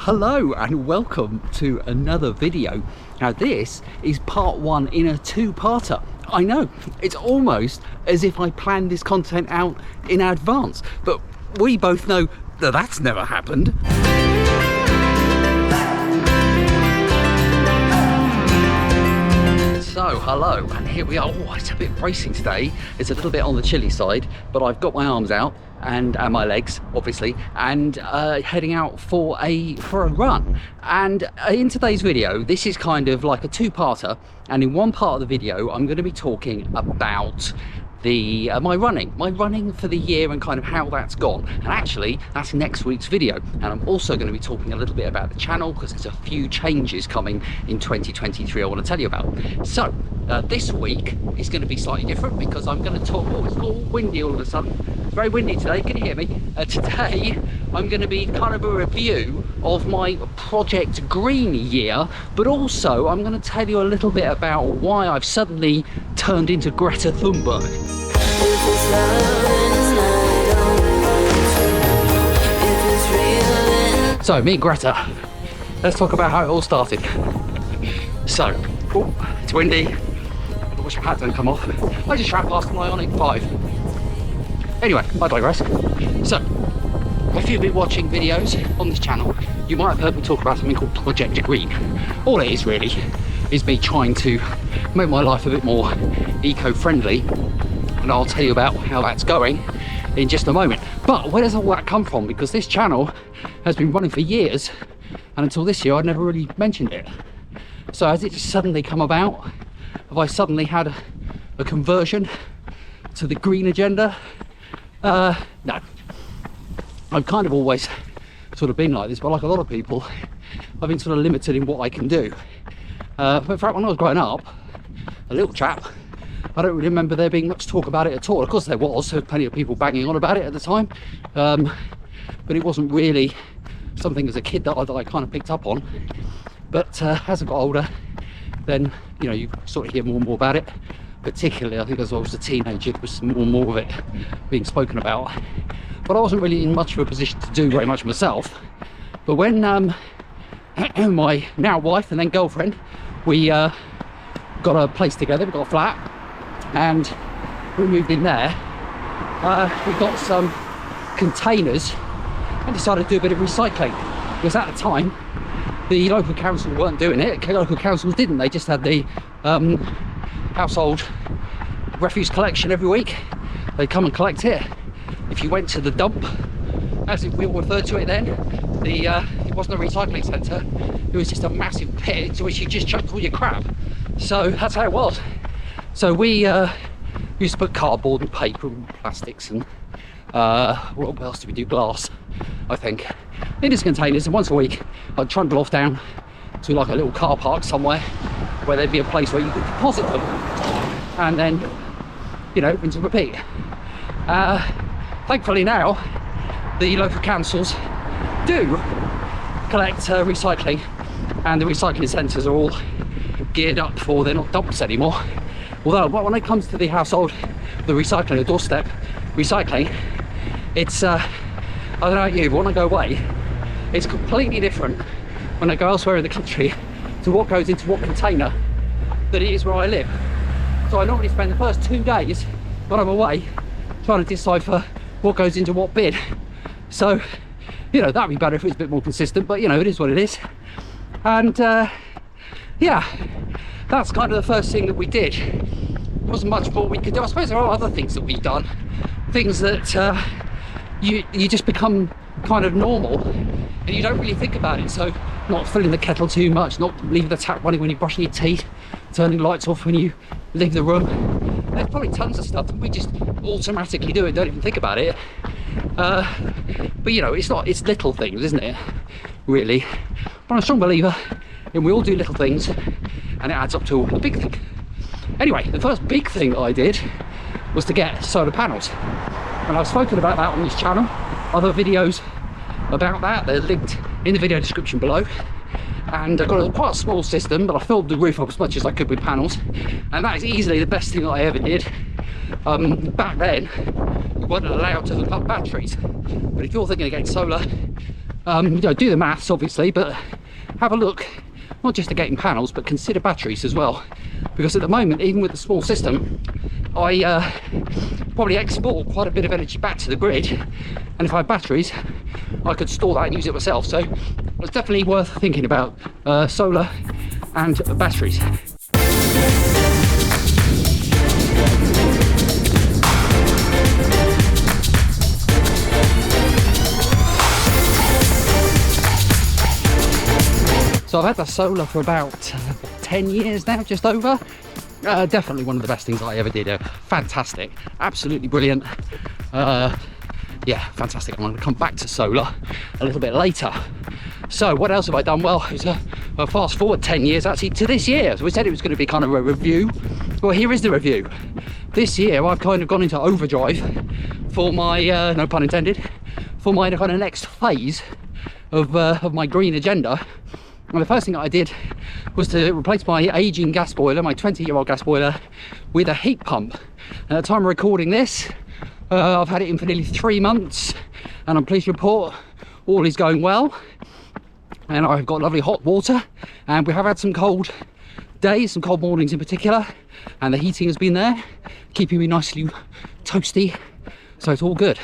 Hello and welcome to another video. Now this is part one in a two-parter. I know, it's almost as if I planned this content out in advance, but we both know that that's never happened. So hello, and here we are. Oh, it's a bit bracing today. It's a little bit on the chilly side, but I've got my arms out and my legs obviously, and heading out for a run. And in today's video, this is kind of like a two-parter, and in one part of the video I'm going to be talking about my running for the year and kind of how that's gone. And actually that's next week's video, and I'm also going to be talking a little bit about the channel because there's a few changes coming in 2023 I want to tell you about. So this week is going to be slightly different because I'm going to talk. Oh, it's all windy all of a sudden. It's very windy today. Can you hear me? Today I'm going to be kind of a review of my Project Green year, but also I'm going to tell you a little bit about why I've suddenly turned into Greta Thunberg. So me and Greta, let's talk about how it all started. So, oh, it's windy. I wish my hat don't come off. I just ran past an Ioniq 5. Anyway, I digress. So, if you've been watching videos on this channel, you might have heard me talk about something called Project Green. All it is really is me trying to make my life a bit more eco-friendly, and I'll tell you about how that's going in just a moment. But where does all that come from? Because this channel has been running for years, and until this year I'd never really mentioned it. So has it just suddenly come about? Have I suddenly had a conversion to the green agenda? No. I've kind of always sort of been like this, but like a lot of people, I've been sort of limited in what I can do. But in fact, when I was growing up, a little chap, I don't really remember there being much talk about it at all. Of course there was plenty of people banging on about it at the time, but it wasn't really something as a kid that I kind of picked up on. But as I got older, then you know, you sort of hear more and more about it. Particularly I think as I was a teenager, there was more and more of it being spoken about, but I wasn't really in much of a position to do very much myself. But when my now wife and then girlfriend, we got a place together, we got a flat, and we moved in there. We got some containers and decided to do a bit of recycling, because at the time the local council weren't doing it. Local councils didn't, they just had the household refuse collection every week. They'd come and collect it. If you went to the dump, as we all referred to it then, it wasn't a recycling centre, it was just a massive pit to which you just chucked all your crap. So that's how it was. So we used to put cardboard and paper and plastics and what else did we do? Glass, I think, in these containers, and once a week I'd trundle off down to like a little car park somewhere where there'd be a place where you could deposit them, and then, you know, rinse and repeat. Thankfully now the local councils do collect recycling, and the recycling centres are all geared up for, they're not dumps anymore. Although when it comes to the household, the recycling, the doorstep recycling, it's I don't know about you, but when I go away, it's completely different when I go elsewhere in the country to what goes into what container than it is where I live. So I normally spend the first 2 days when I'm away trying to decipher what goes into what bin. So, you know, that'd be better if it was a bit more consistent, but you know, it is what it is. And yeah, that's kind of the first thing that we did. There wasn't much more we could do. I suppose there are other things that we've done, things that you just become kind of normal and you don't really think about it. So not filling the kettle too much, not leaving the tap running when you're brushing your teeth, turning lights off when you leave the room. There's probably tons of stuff that we just automatically do it, don't even think about it. But you know, it's little things, isn't it, really? But I'm a strong believer in we all do little things and it adds up to a big thing. Anyway, the first big thing I did was to get solar panels, and I've spoken about that on this channel. Other videos about that, they're linked in the video description below. And I've got quite a small system, but I filled the roof up as much as I could with panels, and that is easily the best thing that I ever did. Back then we weren't allowed to hook up batteries, but if you're thinking of getting solar, You know, do the maths obviously, but have a look not just at getting panels, but consider batteries as well, because at the moment, even with the small system, I probably export quite a bit of energy back to the grid, and if I had batteries I could store that and use it myself. So it's definitely worth thinking about solar and batteries. So I've had the solar for about 10 years now, just over. Definitely one of the best things I ever did. Fantastic, absolutely brilliant. Yeah, fantastic. I'm going to come back to solar a little bit later. So what else have I done? Well, it's a fast forward 10 years actually to this year. So we said it was going to be kind of a review. Well, here is the review. This year I've kind of gone into overdrive for my, no pun intended, for my kind of next phase of my green agenda. And the first thing I did was to replace my aging gas boiler, my 20-year-old gas boiler, with a heat pump. And at the time of recording this, I've had it in for nearly 3 months, and I'm pleased to report all is going well. And I've got lovely hot water, and we have had some cold days, some cold mornings in particular, and the heating has been there, keeping me nicely toasty, so it's all good.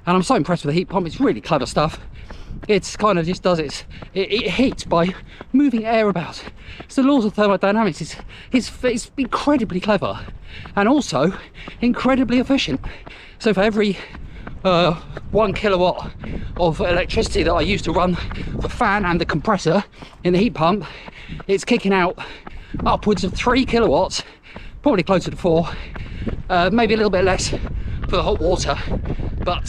And I'm so impressed with the heat pump. It's really clever stuff. It's kind of just does it heats by moving air about. It's the laws of thermodynamics. It's incredibly clever and also incredibly efficient. So for every 1 kilowatt of electricity that I use to run the fan and the compressor in the heat pump, it's kicking out upwards of 3 kilowatts, probably closer to 4, maybe a little bit less for the hot water, but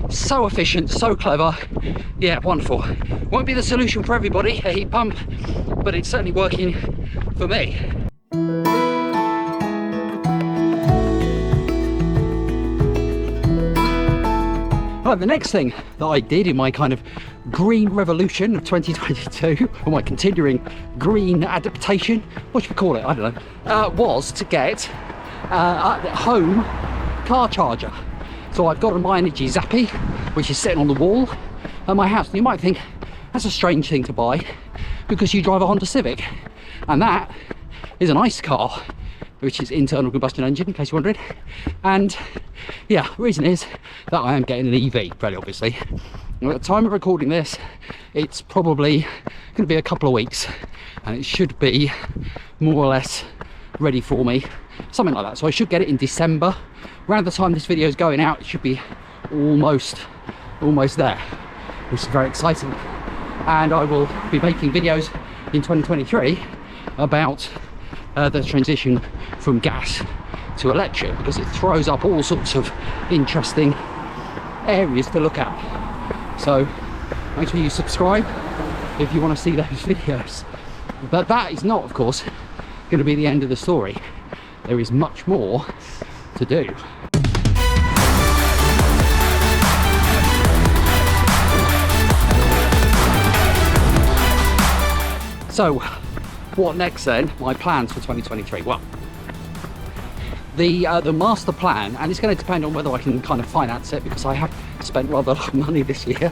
so efficient, so clever. Yeah, wonderful. Won't be the solution for everybody, a heat pump, but it's certainly working for me. Right, the next thing that I did in my kind of green revolution of 2022, or my continuing green adaptation, what should we call it, I don't know, was to get a home car charger. So I've got a My Energy Zappy, which is sitting on the wall at my house. And you might think that's a strange thing to buy because you drive a Honda Civic, and that is an ICE car, which is internal combustion engine, in case you're wondering. And yeah, the reason is that I am getting an EV, very obviously. And at the time of recording this, it's probably going to be a couple of weeks, and it should be more or less ready for me, something like that. So I should get it in December. Around the time this video is going out, it should be almost there, which is very exciting. And I will be making videos in 2023 about the transition from gas to electric, because it throws up all sorts of interesting areas to look at. So make sure you subscribe if you want to see those videos. But that is not, of course, going to be the end of the story. There is much more to do. So what next then? My plans for 2023. Well, the master plan, and it's going to depend on whether I can kind of finance it, because I have spent rather a lot of money this year.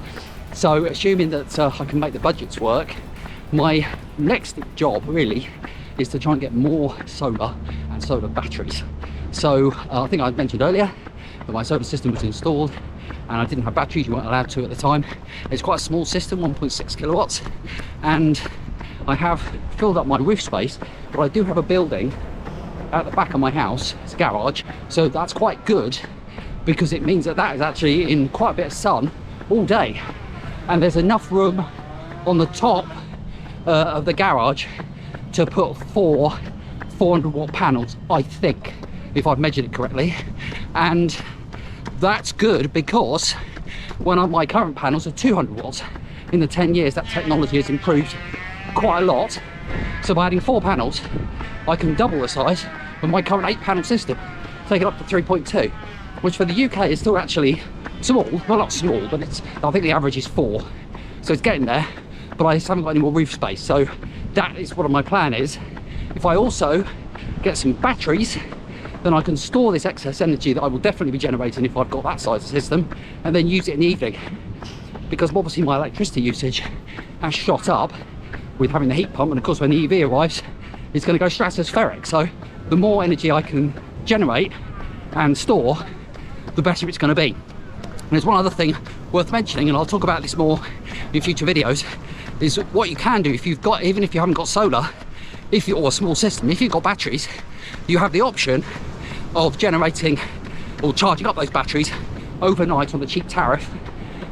So assuming that I can make the budgets work, my next job really is to try and get more solar and solar batteries. So I think I mentioned earlier that my solar system was installed and I didn't have batteries. You weren't allowed to at the time. It's quite a small system, 1.6 kilowatts, and I have filled up my roof space, but I do have a building at the back of my house. It's a garage, so that's quite good, because it means that that is actually in quite a bit of sun all day, and there's enough room on the top of the garage to put 4 400-watt panels, I think, if I've measured it correctly. And that's good, because when my current panels are 200 watts, in the 10 years that technology has improved quite a lot. So by adding 4 panels, I can double the size of my current 8-panel system, take it up to 3.2, which for the UK is still actually small. Well, not small, but it's, I think the average is 4, so it's getting there. But I just haven't got any more roof space, so that is what my plan is. If I also get some batteries, then I can store this excess energy that I will definitely be generating if I've got that size of system, and then use it in the evening. because obviously my electricity usage has shot up with having the heat pump, and of course when the EV arrives it's going to go stratospheric. So the more energy I can generate and store, the better it's going to be. And there's one other thing worth mentioning, and I'll talk about this more in future videos, is what you can do if you've got, even if you haven't got solar, if you, or a small system, if you've got batteries, you have the option of generating or charging up those batteries overnight on the cheap tariff,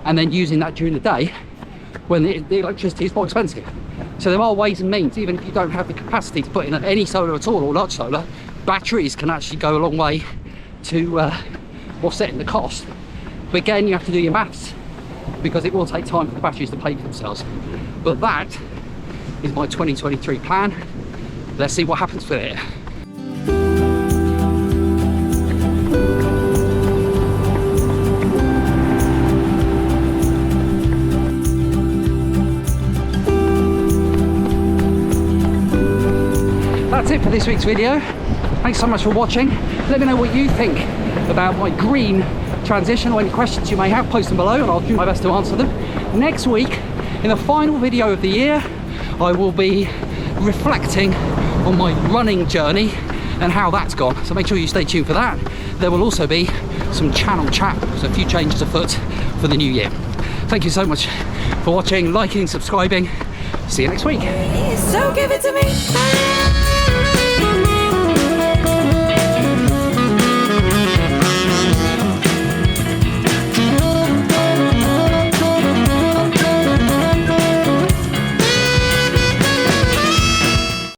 and then using that during the day when the electricity is more expensive. So there are ways and means, even if you don't have the capacity to put in any solar at all or large solar, batteries can actually go a long way to offsetting the cost. But again, you have to do your maths, because it will take time for the batteries to pay for themselves. But that is my 2023 plan. Let's see what happens with it. That's it for this week's video. Thanks so much for watching. Let me know what you think about my green transition, or any questions you may have, post them below and I'll do my best to answer them. Next week, in the final video of the year, I will be reflecting on my running journey and how that's gone. So make sure you stay tuned for that. There will also be some channel chat, so a few changes afoot for the new year. Thank you so much for watching, liking, subscribing. See you next week. So give it to me.